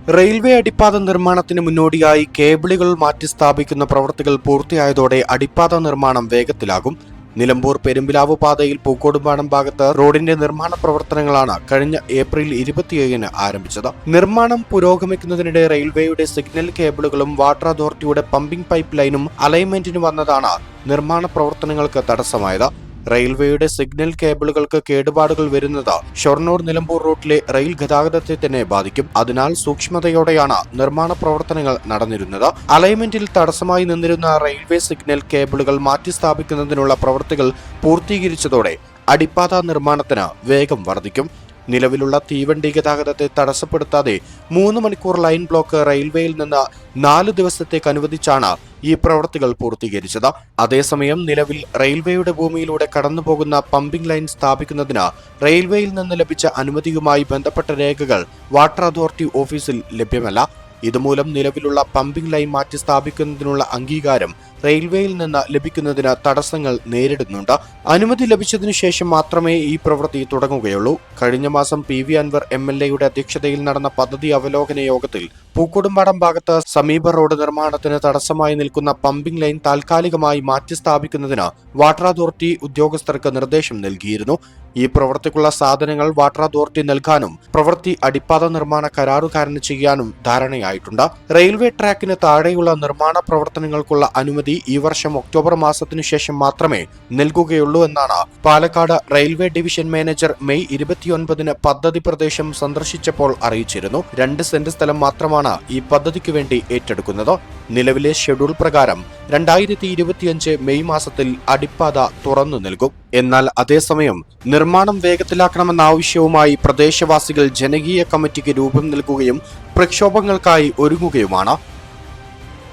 Railway അടിപ്പാത നിർമ്മാണത്തിന് മുന്നോടിയായി കേബിളുകൾ മാറ്റിസ്ഥാപിക്കുന്ന പ്രവൃത്തികൾ പൂർത്തിയായതോടെ അടിപ്പാത നിർമ്മാണം വേഗത്തിലാകും. നിലമ്പൂർ പെരുമ്പിലാവ് പാതയിൽ പൂക്കോടുംപാടം ഭാഗത്ത് റോഡിന്റെ നിർമ്മാണ പ്രവർത്തനങ്ങളാണ് കഴിഞ്ഞ ഏപ്രിൽ 27-ന് ആരംഭിച്ചത്. നിർമ്മാണം പുരോഗമിക്കുന്നതിനിടെ റെയിൽവേയുടെ സിഗ്നൽ കേബിളുകളും വാട്ടർ അതോറിറ്റിയുടെ പമ്പിംഗ് പൈപ്പ് ലൈനും അലൈൻമെന്റിന് വന്നതാണ് നിർമ്മാണ പ്രവർത്തനങ്ങൾക്ക് തടസ്സമായത്. റെയിൽവേയുടെ സിഗ്നൽ കേബിളുകൾക്ക് കേടുപാടുകൾ വരുന്നത് ഷൊർണൂർ നിലമ്പൂർ റൂട്ടിലെ റെയിൽ ഗതാഗതത്തെ തന്നെ ബാധിക്കും. അതിനാൽ സൂക്ഷ്മതയോടെയാണ് നിർമ്മാണ പ്രവർത്തനങ്ങൾ നടന്നിരുന്നത്. അലൈൻമെന്റിൽ തടസ്സമായി നിന്നിരുന്ന റെയിൽവേ സിഗ്നൽ കേബിളുകൾ മാറ്റിസ്ഥാപിക്കുന്നതിനുള്ള പ്രവൃത്തികൾ പൂർത്തീകരിച്ചതോടെ അടിപ്പാത നിർമ്മാണത്തിന് വേഗം വർദ്ധിക്കും. നിലവിലുള്ള തീവണ്ടി ഗതാഗതത്തെ തടസ്സപ്പെടുത്താതെ 3 മണിക്കൂർ ലൈൻ ബ്ലോക്ക് റെയിൽവേയിൽ നിന്ന് 4 ദിവസത്തേക്ക് അനുവദിച്ചാണ് ഈ പ്രവൃത്തികൾ പൂർത്തീകരിച്ചത്. അതേസമയം നിലവിൽ റെയിൽവേയുടെ ഭൂമിയിലൂടെ കടന്നുപോകുന്ന പമ്പിംഗ് ലൈൻ സ്ഥാപിക്കുന്നതിന് റെയിൽവേയിൽ നിന്ന് ലഭിച്ച അനുമതിയുമായി ബന്ധപ്പെട്ട രേഖകൾ വാട്ടർ അതോറിറ്റി ഓഫീസിൽ ലഭ്യമല്ല. ഇതുമൂലം നിലവിലുള്ള പമ്പിംഗ് ലൈൻ മാറ്റി സ്ഥാപിക്കുന്നതിനുള്ള അംഗീകാരം റെയിൽവേയിൽ നിന്ന് ലഭിക്കുന്നതിന് തടസ്സങ്ങൾ നേരിടുന്നുണ്ട്. അനുമതി ലഭിച്ചതിനു ശേഷം മാത്രമേ ഈ പ്രവൃത്തി തുടങ്ങുകയുള്ളൂ. കഴിഞ്ഞ മാസം PV അൻവർ MLA-യുടെ അധ്യക്ഷതയിൽ നടന്ന പദ്ധതി അവലോകന യോഗത്തിൽ പൂക്കോടുംപാടം ഭാഗത്ത് സമീപ റോഡ് നിർമ്മാണത്തിന് തടസ്സമായി നിൽക്കുന്ന പമ്പിംഗ് ലൈൻ താൽക്കാലികമായി മാറ്റി സ്ഥാപിക്കുന്നതിന് വാട്ടർ അതോറിറ്റി ഉദ്യോഗസ്ഥർക്ക് നിർദ്ദേശം നൽകിയിരുന്നു. ഈ പ്രവൃത്തിക്കുള്ള സാധനങ്ങൾ വാട്ടർ അതോറിറ്റി നൽകാനും പ്രവൃത്തി അടിപ്പാത നിർമ്മാണ കരാറുകാരന് ചെയ്യാനും ധാരണയായിട്ടുണ്ട്. റെയിൽവേ ട്രാക്കിന് താഴെയുള്ള നിർമ്മാണ പ്രവർത്തനങ്ങൾക്കുള്ള അനുമതി ഈ വർഷം ഒക്ടോബർ മാസത്തിനു ശേഷം മാത്രമേ നൽകുകയുള്ളൂ എന്നാണ് Palakkad railway division manager May 29-ന് പദ്ധതി പ്രദേശം സന്ദർശിച്ചപ്പോൾ അറിയിച്ചിരുന്നു. 2 സെന്റ് സ്ഥലം മാത്രമാണ് ഈ പദ്ധതിക്ക് വേണ്ടി ഏറ്റെടുക്കുന്നത്. നിലവിലെ ഷെഡ്യൂൾ പ്രകാരം 2025 മെയ് മാസത്തിൽ അടിപ്പാത തുറന്നു നൽകും. എന്നാൽ അതേസമയം നിർമ്മാണം വേഗത്തിലാക്കണമെന്ന ആവശ്യവുമായി പ്രദേശവാസികൾ ജനകീയ കമ്മിറ്റിക്ക് രൂപം നൽകുകയും പ്രക്ഷോഭങ്ങൾക്കായി ഒരുങ്ങുകയുമാണ്.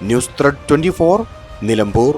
News thread 24 Nilambur.